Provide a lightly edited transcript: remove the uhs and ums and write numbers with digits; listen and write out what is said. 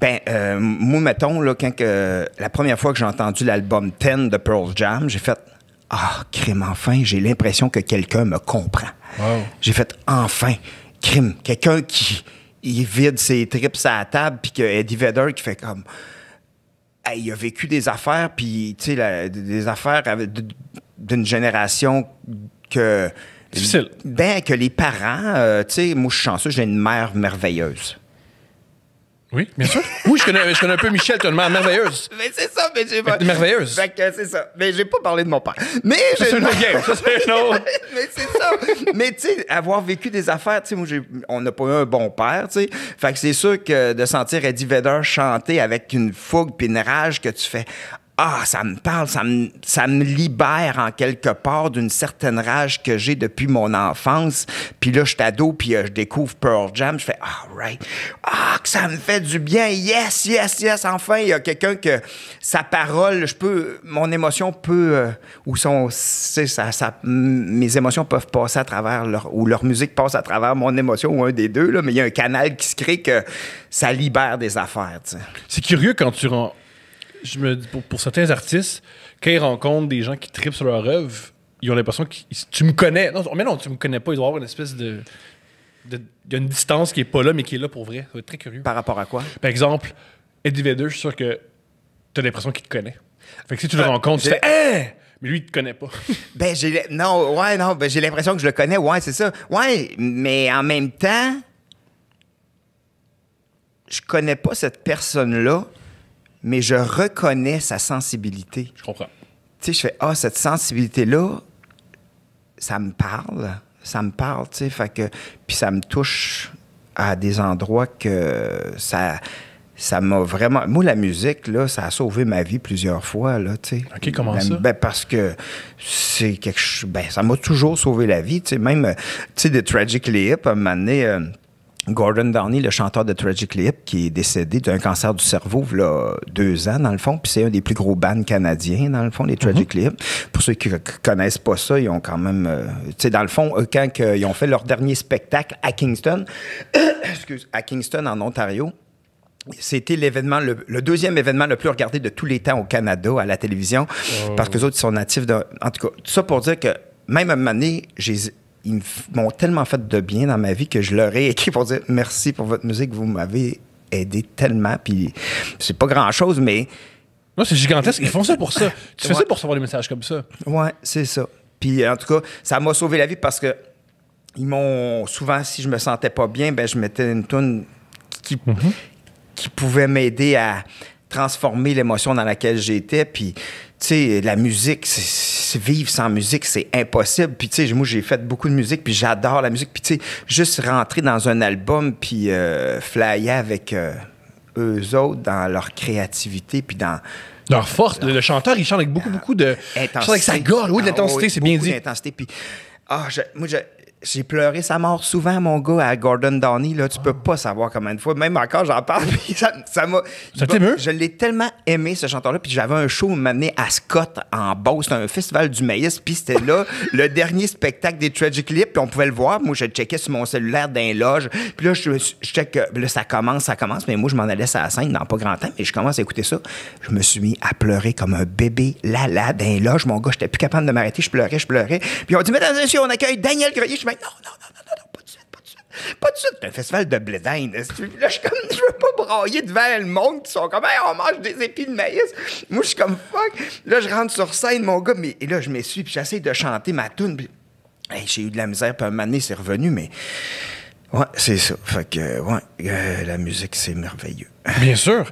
Moi, mettons, là, la première fois que j'ai entendu l'album 10 de Pearl Jam, j'ai fait « Ah, crime, enfin, j'ai l'impression que quelqu'un me comprend. Wow. » J'ai fait « Enfin, crime, quelqu'un qui il vide ses tripes à la table, puis que Eddie Vedder qui fait comme... Hey, il a vécu des affaires, puis, tu sais, des affaires d'une génération que... Difficile. Que les parents... tu sais, moi, je suis chanceux, j'ai une mère merveilleuse. Oui, bien sûr. Oui, je connais un peu Michel, tu as une mère merveilleuse. Mais c'est ça, mais j'ai pas... Merveilleuse. Fait que c'est ça. Mais j'ai pas parlé de mon père. Mais Ça, c'est une autre game. Ça, c'est une autre. Mais c'est ça. Mais tu sais, avoir vécu des affaires, tu sais, moi, on n'a pas eu un bon père, tu sais. Fait que c'est sûr que de sentir Eddie Vedder chanter avec une fougue puis une rage que tu fais... Ah, ça me parle, ça me libère en quelque part d'une certaine rage que j'ai depuis mon enfance. Puis là, je suis ado, puis je découvre Pearl Jam. Je fais, right. Ah, que ça me fait du bien. Yes, yes, yes. Enfin, il y a quelqu'un que sa parole, mon émotion peut, mes émotions peuvent passer à travers leur musique passe à travers mon émotion ou un des deux, là. Mais il y a un canal qui se crée que ça libère des affaires, tu sais. C'est curieux quand je me dis, pour certains artistes, quand ils rencontrent des gens qui trippent sur leur œuvre, ils ont l'impression que tu me connais. Non, mais non, tu me connais pas. Il doit y avoir une espèce de il y a une distance qui est pas là, mais qui est là pour vrai. Ça va être très curieux. Par rapport à quoi? Par exemple, Eddie Vedder, je suis sûr que tu as l'impression qu'il te connaît. Fait que si tu le rencontres, tu fais « Hein! » Mais lui, il te connaît pas. J'ai l'impression que je le connais. Ouais, c'est ça. Ouais, mais en même temps, je connais pas cette personne-là, mais je reconnais sa sensibilité. Je comprends. Tu sais, je fais, cette sensibilité-là, ça me parle, tu sais, fait que, puis ça me touche à des endroits que ça m'a vraiment... Moi, la musique, là, ça a sauvé ma vie plusieurs fois, là, tu sais. OK, comment ça? Parce que c'est quelque chose... ça m'a toujours sauvé la vie, tu sais, même, tu sais, de Tragically Hip, à un moment donné... Gordon Downey, le chanteur de Tragically Hip, qui est décédé d'un cancer du cerveau il y a 2 ans, dans le fond. Puis c'est un des plus gros bands canadiens, dans le fond, les Tragically Hip. Pour ceux qui ne connaissent pas ça, ils ont quand même... tu sais, dans le fond, quand ils ont fait leur dernier spectacle à Kingston, à Kingston, en Ontario, c'était l'événement, le deuxième événement le plus regardé de tous les temps au Canada, à la télévision, parce que les autres, ils sont natifs de... En tout cas, tout ça pour dire que, même à un moment donné, ils m'ont tellement fait de bien dans ma vie que je leur ai écrit pour dire merci pour votre musique, vous m'avez aidé tellement, puis c'est pas grand-chose, mais... Non, c'est gigantesque, ils font ça pour ça. Tu fais ça pour recevoir des messages comme ça. Ouais, c'est ça. Puis en tout cas, ça m'a sauvé la vie parce que ils m'ont... Souvent, si je me sentais pas bien, je mettais une toune qui pouvait m'aider à transformer l'émotion dans laquelle j'étais, puis... Tu sais, la musique, vivre sans musique, c'est impossible. Puis, tu sais, moi, j'ai fait beaucoup de musique, puis j'adore la musique. Puis, tu sais, juste rentrer dans un album, puis flyer avec eux autres dans leur créativité, puis dans... Leur force. Le chanteur, il chante avec beaucoup de... Intensité. Il chante avec sa gorge. Oui, de l'intensité, c'est bien dit. D'intensité, puis... J'ai pleuré sa mort souvent, mon gars, à Gordon Downey. Là, tu peux pas savoir combien de fois. Même encore, j'en parle. Puis ça m'a. Ça t'émeut? Je l'ai tellement aimé, ce chanteur-là. Puis j'avais un show m'amener à Scott, en Beauce. C'était un festival du maïs. Puis c'était là, le dernier spectacle des Tragically Hip. Puis on pouvait le voir. Moi, je checkais sur mon cellulaire dans les loges. Puis là, je check. Là, ça commence. Mais moi, je m'en allais sur la scène dans pas grand temps. Mais je commence à écouter ça. Je me suis mis à pleurer comme un bébé lala dans les loges. Mon gars, j'étais plus capable de m'arrêter. Je pleurais. Puis on dit, mesdames et messieurs, on accueille Daniel Grenier. Je me dis, non, pas de suite. Pas de suite. C'est un festival de blé d'Inde. Là, je veux pas brailler devant le monde qui sont comme, hey, on mange des épis de maïs. Moi, je suis comme, fuck. Là, je rentre sur scène, mon gars, et là, je m'essuie, puis j'essaie de chanter ma toune. Puis, hey, j'ai eu de la misère, puis un moment donné, c'est revenu, mais ouais, c'est ça. Fait que, la musique, c'est merveilleux. Bien sûr.